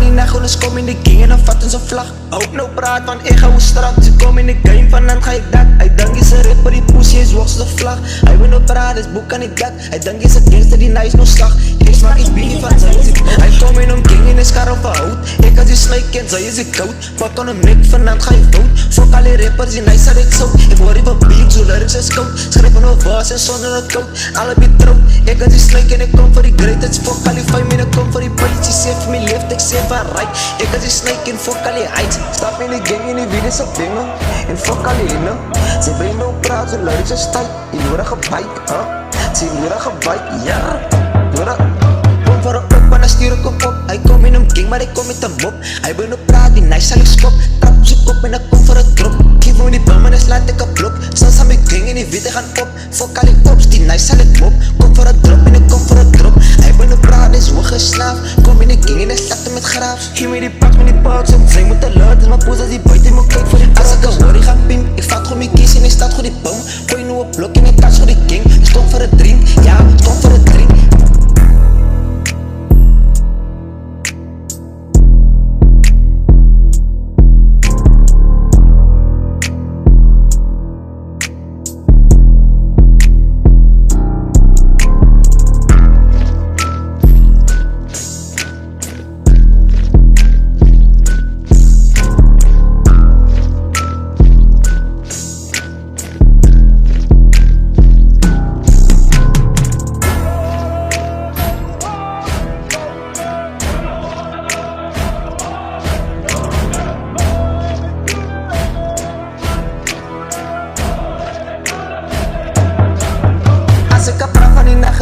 die nacht, ons kom in de gang en dan vat ons een vlag. Houd nou praat, want ik ga hoe strak. Ze kom in de game, vanavond ga ik dat. Hij denkt is een rapper, die pussy is worst de vlag. Hij wil nou praten, is boek aan die dat. Hij denkt is een gangster, die nice no slag. Ik smaak iets biggie van zij is ik. Hij kom in om gang en is kar op hout. Ik als die snake en zij is ik koud. Pak aan een mik, vanavond ga ik dood. Fuck alle rappers, die nice had ik zout. Ik word even beat, zo lyrics is koud. Schrijf een was en zonder een koud. Alle betroot, ik als die snake en ik kom voor die greatest. Fuck alle 5 minuten, kom voor die bites. Je save me left, ik save haar right. Ik als die snake en fuck alle heights. Stap in die gang en die video is op dingen. En fuck alle innen. Ze brengen nou praat, zo lyrics is tight. Je nodige bike, huh? Ze nodige bike, ja. Nodig. Kom voor een op en dan stuur ik hem op. Hij kom in een gang, maar ik kom met een mop. Hij wil nou praat, die nice zal ik schop. Trap zoek op en dan kom voor een drop. Geef me die bam en dan slaat ik een blok. Zelfs aan mijn gang en die witte gaan op. Fuck al die ops, die nice zal ik mop. Kom voor een drop en ik kom voor een drop. Hij wil nou praat, is hooggeslaafd. Kom in de gang en dan slaat hem met graafs. Geef me die pak met die box en zij moeten luid. Dus mijn poes als die buiten moet kijken voor die als ik een worry ga pim. Ik vat gewoon mijn kies en ik staat gewoon die bom. Gooi nou een blok en ik tas voor die gang. Stond voor een drink, ja, stond voor een drink.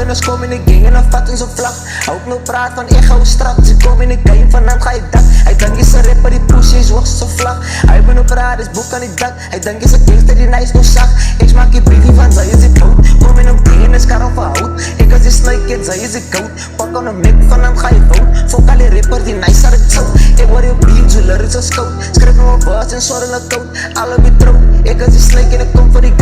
En ons kom in de gang en dan vat ons een vlag. Houd nou praat van ik ga hoe strak. Ze kom in de game, vanavond ga ik dat. Hij denkt is een rapper, die pussy is hoogst zo vlag. Hij wil nou praat, is boek aan die dat. Hij denkt is een gangster, die nice no zag. Ik smaak die biggie van zij is ik koud. Kom in een gang en is kar op hout. Ik als die snake en zij is ik koud. Pak aan een mik, vanavond ga je dood. Fuck alle rappers, die nice had ik zout. Ik word je beat, zo lyrics is koud. Schrijf me mijn was en zorg in de koud. Alle betroot, ik als die snake en ik kom voor die